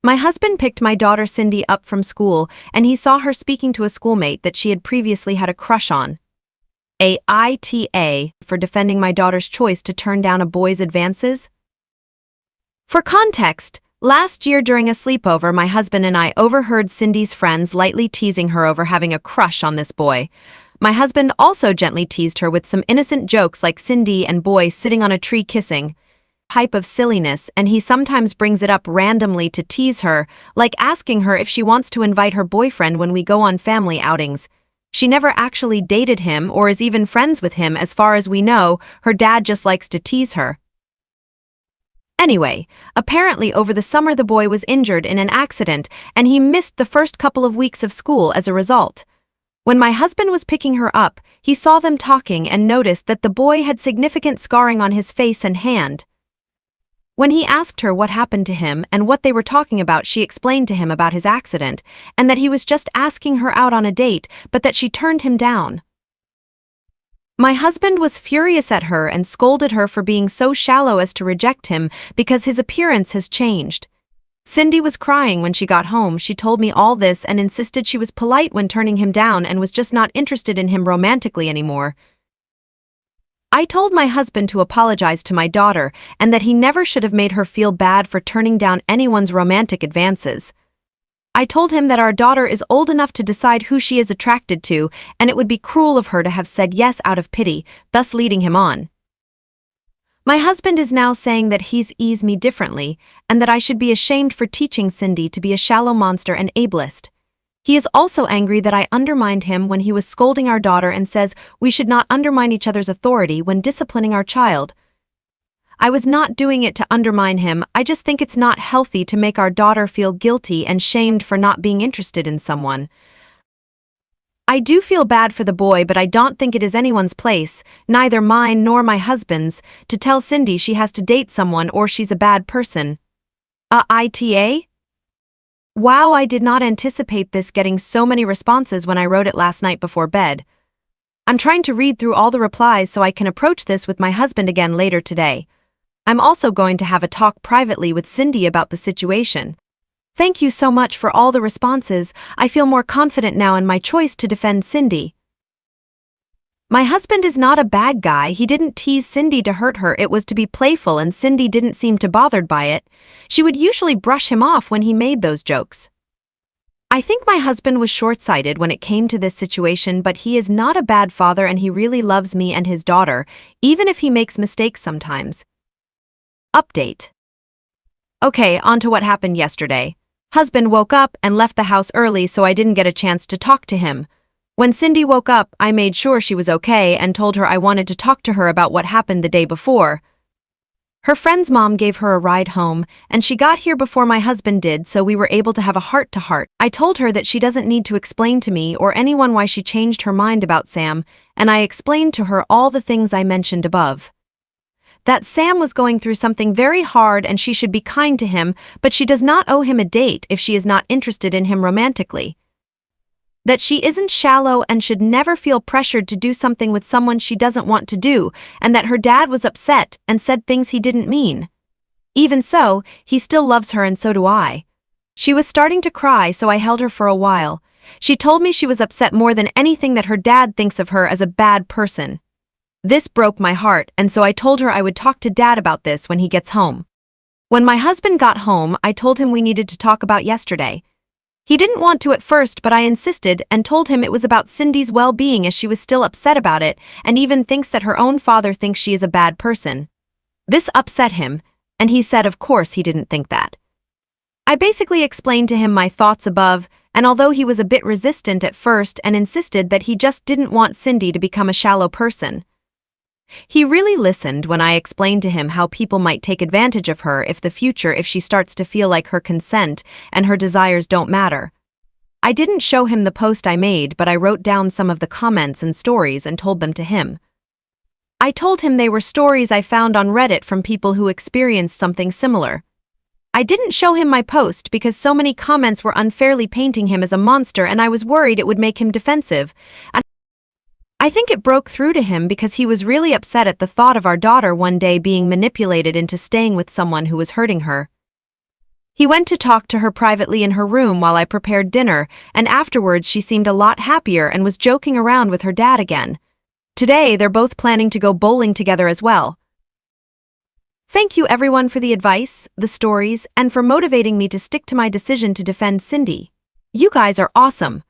My husband picked my daughter Cindy up from school, and he saw her speaking to a schoolmate that she had previously had a crush on. AITA for defending my daughter's choice to turn down a boy's advances? For context, last year during a sleepover, my husband and I overheard Cindy's friends lightly teasing her over having a crush on this boy. My husband also gently teased her with some innocent jokes like Cindy and boy sitting on a tree kissing. Type of silliness, and he sometimes brings it up randomly to tease her, like asking her if she wants to invite her boyfriend when we go on family outings. She never actually dated him or is even friends with him as far as we know. Her dad just likes to tease her. Anyway, apparently over the summer the boy was injured in an accident and he missed the first couple of weeks of school as a result. When my husband was picking her up, he saw them talking and noticed that the boy had significant scarring on his face and hand. When he asked her what happened to him and what they were talking about, she explained to him about his accident and that he was just asking her out on a date, but that she turned him down. My husband was furious at her and scolded her for being so shallow as to reject him because his appearance has changed. Cindy was crying when she got home. She told me all this and insisted she was polite when turning him down and was just not interested in him romantically anymore. I told my husband to apologize to my daughter and that he never should have made her feel bad for turning down anyone's romantic advances. I told him that our daughter is old enough to decide who she is attracted to, and it would be cruel of her to have said yes out of pity, thus leading him on. My husband is now saying that he's eased me differently and that I should be ashamed for teaching Cindy to be a shallow monster and ableist. He is also angry that I undermined him when he was scolding our daughter and says we should not undermine each other's authority when disciplining our child. I was not doing it to undermine him. I just think it's not healthy to make our daughter feel guilty and shamed for not being interested in someone. I do feel bad for the boy, but I don't think it is anyone's place, neither mine nor my husband's, to tell Cindy she has to date someone or she's a bad person. ITA? Wow, I did not anticipate this getting so many responses when I wrote it last night before bed. I'm trying to read through all the replies so I can approach this with my husband again later today. I'm also going to have a talk privately with Cindy about the situation. Thank you so much for all the responses. I feel more confident now in my choice to defend Cindy. My husband is not a bad guy. He didn't tease Cindy to hurt her. It was to be playful, and Cindy didn't seem too bothered by it. She would usually brush him off when he made those jokes. I think my husband was short-sighted when it came to this situation, but he is not a bad father and he really loves me and his daughter, even if he makes mistakes sometimes. Update. Okay, on to what happened yesterday. Husband woke up and left the house early, so I didn't get a chance to talk to him. When Cindy woke up, I made sure she was okay and told her I wanted to talk to her about what happened the day before. Her friend's mom gave her a ride home, and she got here before my husband did, so we were able to have a heart-to-heart. I told her that she doesn't need to explain to me or anyone why she changed her mind about Sam, and I explained to her all the things I mentioned above. That Sam was going through something very hard and she should be kind to him, but she does not owe him a date if she is not interested in him romantically. That she isn't shallow and should never feel pressured to do something with someone she doesn't want to do, and that her dad was upset and said things he didn't mean. Even so, he still loves her and so do I. She was starting to cry, so I held her for a while. She told me she was upset more than anything that her dad thinks of her as a bad person. This broke my heart, and so I told her I would talk to Dad about this when he gets home. When my husband got home, I told him we needed to talk about yesterday. He didn't want to at first, but I insisted and told him it was about Cindy's well-being as she was still upset about it and even thinks that her own father thinks she is a bad person. This upset him, and he said of course he didn't think that. I basically explained to him my thoughts above, and although he was a bit resistant at first and insisted that he just didn't want Cindy to become a shallow person. He really listened when I explained to him how people might take advantage of her if she starts to feel like her consent and her desires don't matter. I didn't show him the post I made, but I wrote down some of the comments and stories and told them to him. I told him they were stories I found on Reddit from people who experienced something similar. I didn't show him my post because so many comments were unfairly painting him as a monster and I was worried it would make him defensive. I think it broke through to him because he was really upset at the thought of our daughter one day being manipulated into staying with someone who was hurting her. He went to talk to her privately in her room while I prepared dinner, and afterwards she seemed a lot happier and was joking around with her dad again. Today, they're both planning to go bowling together as well. Thank you everyone for the advice, the stories, and for motivating me to stick to my decision to defend Cindy. You guys are awesome.